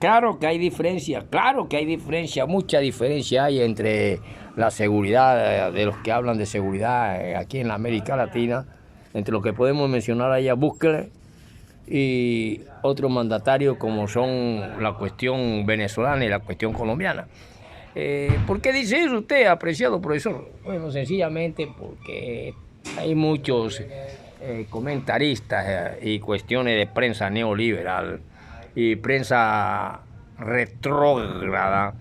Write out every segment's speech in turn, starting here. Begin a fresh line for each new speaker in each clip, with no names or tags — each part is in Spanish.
claro que hay diferencia, mucha diferencia hay entre la seguridad, de los que hablan de seguridad aquí en la América Latina, entre los que podemos mencionar allá Bukele y otros mandatarios como son la cuestión venezolana y la cuestión colombiana. ¿Por qué dice eso usted, apreciado profesor? Bueno, sencillamente porque hay muchos comentaristas y cuestiones de prensa neoliberal y prensa retrógrada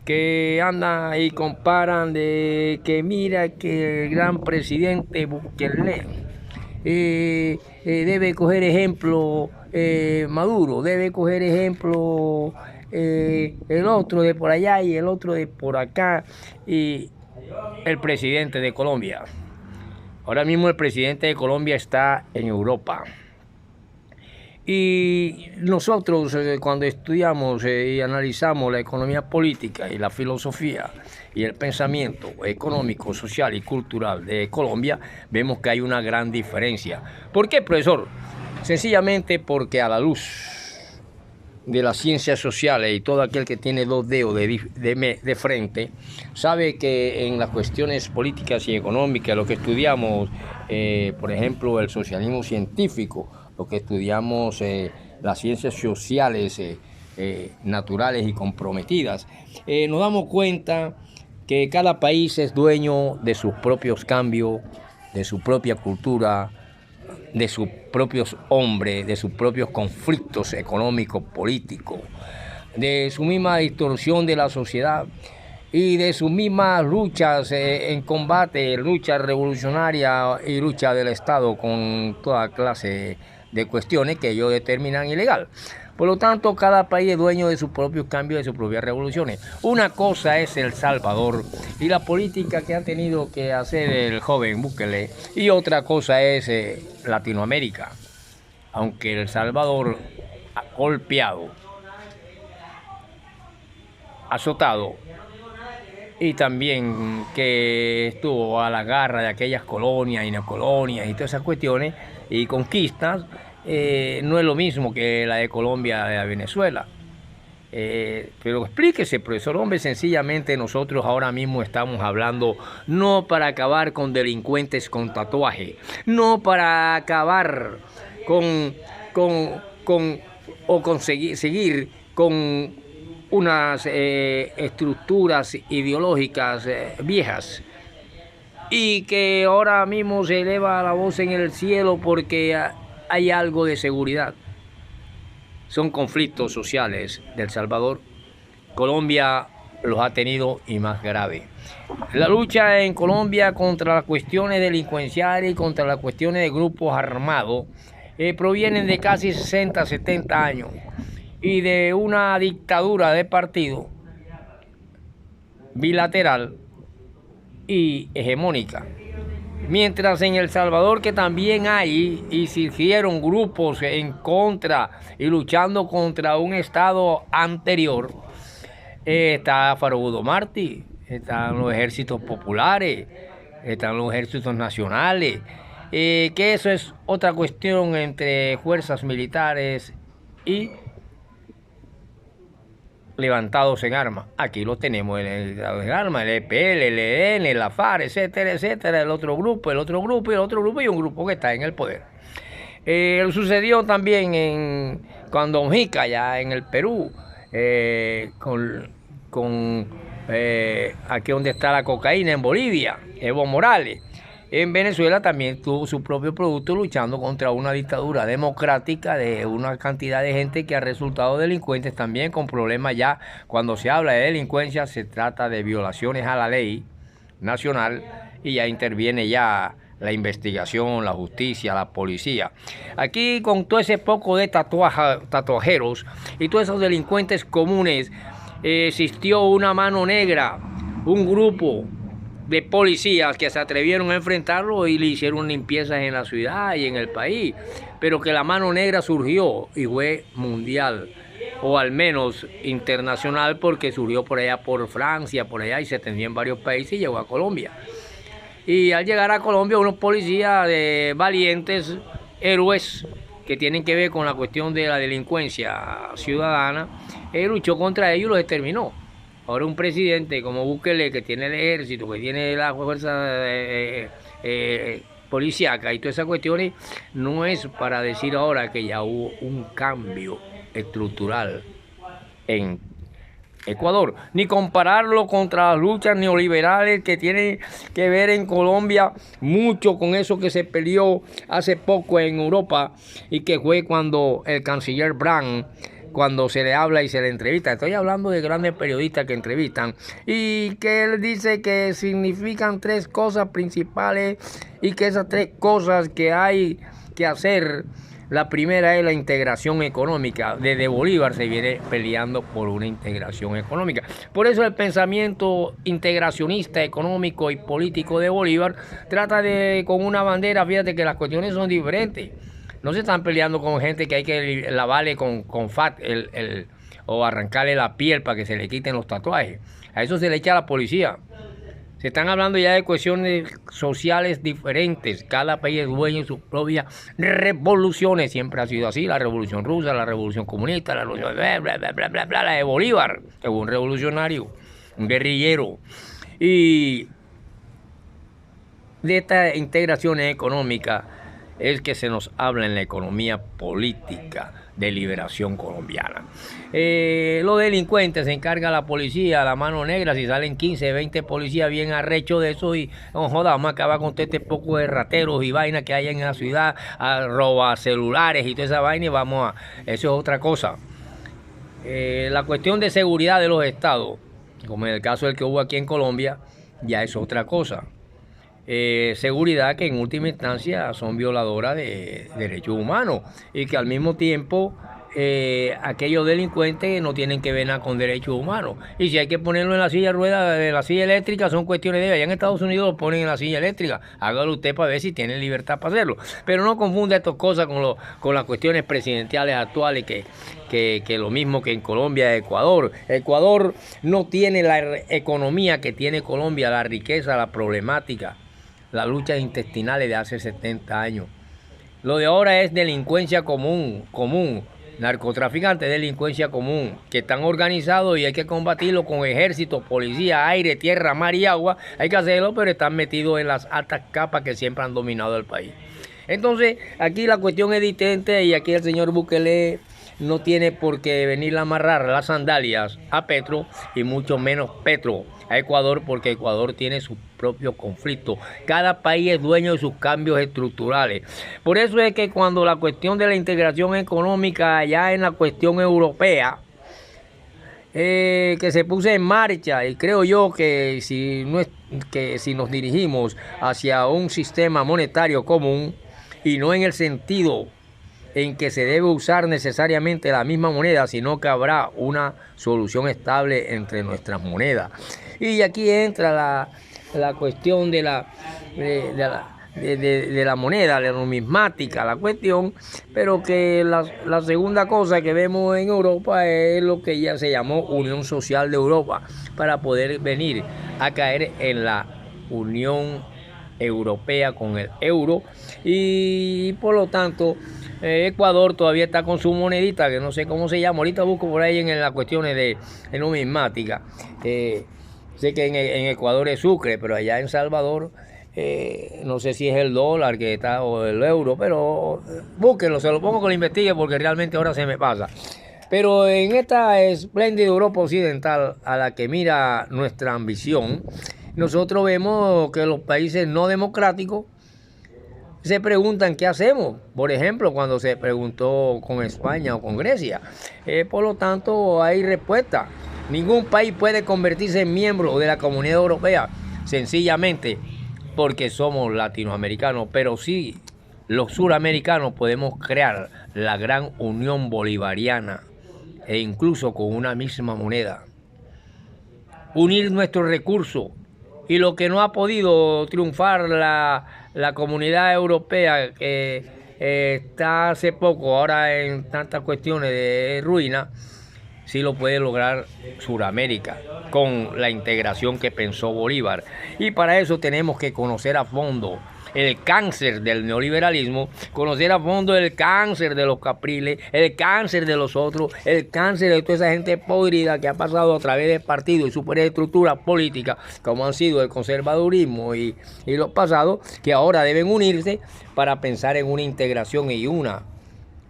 que andan y comparan de que mira que el gran presidente Bukele debe coger ejemplo Maduro, debe coger ejemplo el otro de por allá y el otro de por acá y el presidente de Colombia. Ahora mismo el presidente de Colombia está en Europa. Y nosotros cuando estudiamos y analizamos la economía política y la filosofía y el pensamiento económico, social y cultural de Colombia, vemos que hay una gran diferencia. ¿Por qué, profesor? Sencillamente porque a la luz de las ciencias sociales y todo aquel que tiene dos dedos de frente, sabe que en las cuestiones políticas y económicas, lo que estudiamos, por ejemplo, el socialismo científico, lo que estudiamos las ciencias sociales naturales y comprometidas, nos damos cuenta que cada país es dueño de sus propios cambios, de su propia cultura, de sus propios hombres, de sus propios conflictos económicos, políticos, de su misma distorsión de la sociedad y de sus mismas luchas en combate, lucha revolucionaria y lucha del Estado con toda clase de cuestiones que ellos determinan ilegal. Por lo tanto, cada país es dueño de sus propios cambios, de sus propias revoluciones. Una cosa es El Salvador y la política que ha tenido que hacer el joven Bukele, y otra cosa es Latinoamérica. Aunque El Salvador ha golpeado, azotado, y también que estuvo a la garra de aquellas colonias y neocolonias y todas esas cuestiones y conquistas, no es lo mismo que la de Colombia, de Venezuela. Pero explíquese, profesor. Hombre, sencillamente nosotros ahora mismo estamos hablando no para acabar con delincuentes con tatuaje, no para acabar seguir con unas estructuras ideológicas viejas y que ahora mismo se eleva la voz en el cielo porque hay algo de seguridad. Son conflictos sociales del Salvador. Colombia los ha tenido y más grave. La lucha en Colombia contra las cuestiones delincuenciales y contra las cuestiones de grupos armados provienen de casi 60, 70 años y de una dictadura de partido bilateral y hegemónica. Mientras en El Salvador, que también hay y surgieron grupos en contra y luchando contra un estado anterior, está Farouk Martí, están los ejércitos populares, están los ejércitos nacionales, que eso es otra cuestión entre fuerzas militares y levantados en armas. Aquí lo tenemos en armas, el EPL, el ELN, la FARC, etcétera, etcétera, el otro grupo y un grupo que está en el poder. Sucedió también cuando Mujica, ya en el Perú, aquí donde está la cocaína, en Bolivia, Evo Morales. En Venezuela también tuvo su propio producto luchando contra una dictadura democrática de una cantidad de gente que ha resultado delincuentes también con problemas ya. Cuando se habla de delincuencia se trata de violaciones a la ley nacional y ya interviene ya la investigación, la justicia, la policía. Aquí con todo ese poco de tatuajeros y todos esos delincuentes comunes existió una mano negra, un grupo de policías que se atrevieron a enfrentarlo y le hicieron limpiezas en la ciudad y en el país, pero que la mano negra surgió y fue mundial, o al menos internacional, porque surgió por allá por Francia, por allá, y se extendió en varios países y llegó a Colombia. Y al llegar a Colombia unos policías valientes, héroes, que tienen que ver con la cuestión de la delincuencia ciudadana, él luchó contra ellos y los exterminó. Ahora un presidente como Bukele, que tiene el ejército, que tiene la fuerza policíaca y todas esas cuestiones, no es para decir ahora que ya hubo un cambio estructural en Ecuador, ni compararlo contra las luchas neoliberales que tienen que ver en Colombia mucho con eso que se peleó hace poco en Europa y que fue cuando el canciller Brandt, cuando se le habla y se le entrevista, estoy hablando de grandes periodistas que entrevistan, y que él dice que significan tres cosas principales y que esas tres cosas que hay que hacer, la primera es la integración económica. Desde Bolívar se viene peleando por una integración económica. Por eso el pensamiento integracionista económico y político de Bolívar trata de, con una bandera, fíjate que las cuestiones son diferentes. No se están peleando con gente que hay que lavarle con fat o arrancarle la piel para que se le quiten los tatuajes. A eso se le echa a la policía. Se están hablando ya de cuestiones sociales diferentes. Cada país es dueño de sus propias revoluciones. Siempre ha sido así. La revolución rusa, la revolución comunista, la revolución la de Bolívar, que fue un revolucionario, un guerrillero. Y de esta integración económica es que se nos habla en la economía política de liberación colombiana. Los delincuentes se encarga la policía, la mano negra, si salen 15, 20 policías bien arrechos de eso y no joda, vamos a acabar con todo este poco de rateros y vainas que hay en la ciudad, a robar celulares y toda esa vaina y vamos a... Eso es otra cosa. La cuestión de seguridad de los estados, como en el caso del que hubo aquí en Colombia, ya es otra cosa. Seguridad que en última instancia son violadoras de derechos humanos y que al mismo tiempo aquellos delincuentes no tienen que ver nada con derechos humanos. Y si hay que ponerlo en la silla de ruedas, de la silla eléctrica, son cuestiones de... Allá en Estados Unidos lo ponen en la silla eléctrica. Hágalo usted para ver si tiene libertad para hacerlo. Pero no confunda estas cosas con las cuestiones presidenciales actuales que lo mismo que en Colombia y Ecuador. Ecuador no tiene la economía que tiene Colombia, la riqueza, la problemática, las luchas intestinales de hace 70 años. Lo de ahora es delincuencia común, narcotraficantes, delincuencia común, que están organizados y hay que combatirlo con ejército, policía, aire, tierra, mar y agua. Hay que hacerlo, pero están metidos en las altas capas que siempre han dominado el país. Entonces, aquí la cuestión es distinta y aquí el señor Bukele no tiene por qué venir a amarrar las sandalias a Petro y mucho menos Petro a Ecuador, porque Ecuador tiene su propio conflicto. Cada país es dueño de sus cambios estructurales. Por eso es que cuando la cuestión de la integración económica ya en la cuestión europea, que se puso en marcha, y creo yo que si nos dirigimos hacia un sistema monetario común y no en el sentido en que se debe usar necesariamente la misma moneda, sino que habrá una solución estable entre nuestras monedas. Y aquí entra la cuestión de la moneda, la numismática, la cuestión, pero que la segunda cosa que vemos en Europa es lo que ya se llamó Unión Social de Europa, para poder venir a caer en la Unión Europea con el euro, y por lo tanto Ecuador todavía está con su monedita, que no sé cómo se llama, ahorita busco por ahí en las cuestiones de numismática. Sé que en Ecuador es sucre, pero allá en Salvador no sé si es el dólar que está o el euro, pero búsquenlo, se lo pongo que lo investigue porque realmente ahora se me pasa. Pero en esta espléndida Europa occidental a la que mira nuestra ambición, nosotros vemos que los países no democráticos se preguntan qué hacemos. Por ejemplo, cuando se preguntó con España o con Grecia. Por lo tanto, hay respuesta. Ningún país puede convertirse en miembro de la Comunidad Europea sencillamente porque somos latinoamericanos, pero sí los suramericanos podemos crear la gran Unión Bolivariana e incluso con una misma moneda. Unir nuestros recursos. Y lo que no ha podido triunfar la Comunidad Europea, que está hace poco, ahora en tantas cuestiones de ruina, sí lo puede lograr Sudamérica con la integración que pensó Bolívar. Y para eso tenemos que conocer a fondo el cáncer del neoliberalismo, conocer a fondo el cáncer de los capriles, el cáncer de los otros, el cáncer de toda esa gente podrida que ha pasado a través de partidos y superestructuras políticas como han sido el conservadurismo y los pasados, que ahora deben unirse para pensar en una integración y una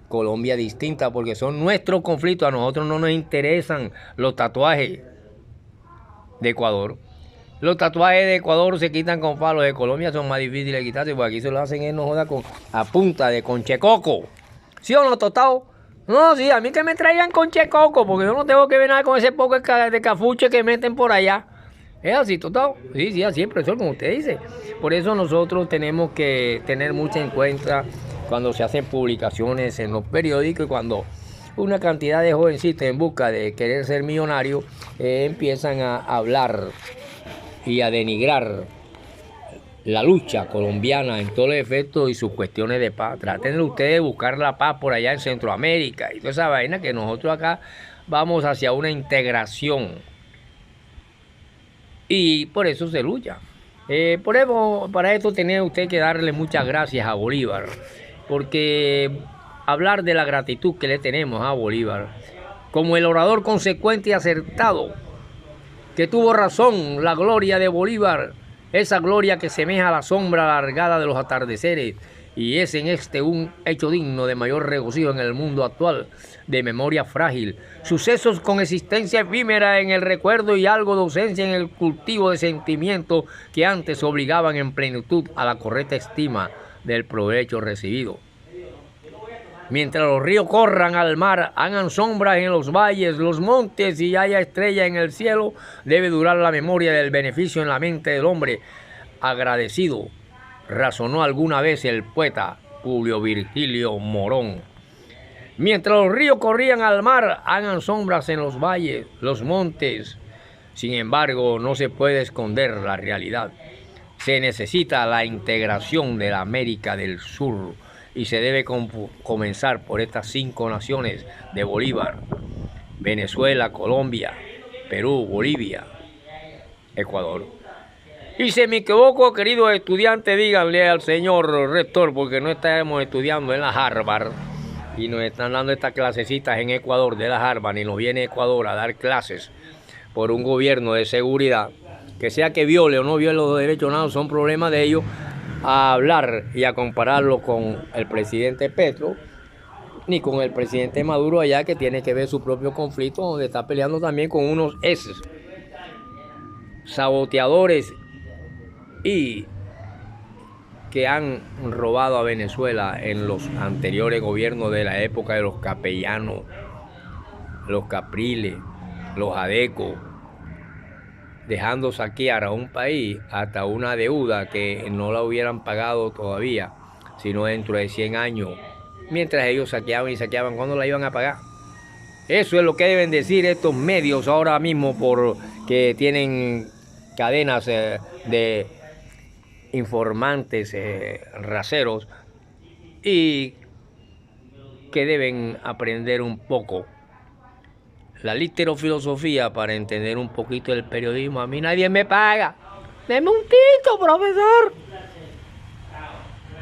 Colombia distinta, porque son nuestros conflictos. A nosotros no nos interesan los tatuajes de Ecuador. Los tatuajes de Ecuador se quitan con palos, de Colombia son más difíciles de quitarse, porque aquí se lo hacen no joda a punta de conchecoco. ¿Sí o no, Totao? No, sí, a mí que me traigan conchecoco, porque yo no tengo que ver nada con ese poco de cafuche que meten por allá. ¿Es así, Totao? Sí, sí, así es, profesor, como usted dice. Por eso nosotros tenemos que tener mucho en cuenta cuando se hacen publicaciones en los periódicos y cuando una cantidad de jovencitos en busca de querer ser millonarios empiezan a hablar y a denigrar la lucha colombiana en todos los efectos y sus cuestiones de paz. Traten ustedes de buscar la paz por allá en Centroamérica y toda esa vaina, que nosotros acá vamos hacia una integración y por eso se lucha. Por eso, para esto tiene usted que darle muchas gracias a Bolívar, porque hablar de la gratitud que le tenemos a Bolívar, como el orador consecuente y acertado, que tuvo razón, la gloria de Bolívar, esa gloria que semeja a la sombra alargada de los atardeceres, y es en este un hecho digno de mayor regocijo en el mundo actual, de memoria frágil, sucesos con existencia efímera en el recuerdo y algo de ausencia en el cultivo de sentimientos que antes obligaban en plenitud a la correcta estima del provecho recibido. Mientras los ríos corran al mar, hagan sombras en los valles, los montes y haya estrellas en el cielo, debe durar la memoria del beneficio en la mente del hombre agradecido, razonó alguna vez el poeta Julio Virgilio Morón. Mientras los ríos corrían al mar, hagan sombras en los valles, los montes. Sin embargo, no se puede esconder la realidad. Se necesita la integración de la América del Sur y se debe comenzar por estas 5 naciones de Bolívar: Venezuela, Colombia, Perú, Bolivia, Ecuador. Y si me equivoco, queridos estudiantes, díganle al señor rector, porque no estamos estudiando en la Harvard y nos están dando estas clasecitas en Ecuador de la Harvard, y nos viene Ecuador a dar clases por un gobierno de seguridad, que sea que viole o no viole los derechos humanos, son problemas de ellos, a hablar y a compararlo con el presidente Petro, ni con el presidente Maduro allá, que tiene que ver su propio conflicto, donde está peleando también con unos saboteadores y que han robado a Venezuela en los anteriores gobiernos de la época de los capellanos, los capriles, los adecos, dejando saquear a un país hasta una deuda que no la hubieran pagado todavía, sino dentro de 100 años, mientras ellos saqueaban y saqueaban. ¿Cuándo la iban a pagar? Eso es lo que deben decir estos medios ahora mismo, porque tienen cadenas de informantes raseros, y que deben aprender un poco la literofilosofía para entender un poquito el periodismo. A mí nadie me paga. Deme un tito, profesor.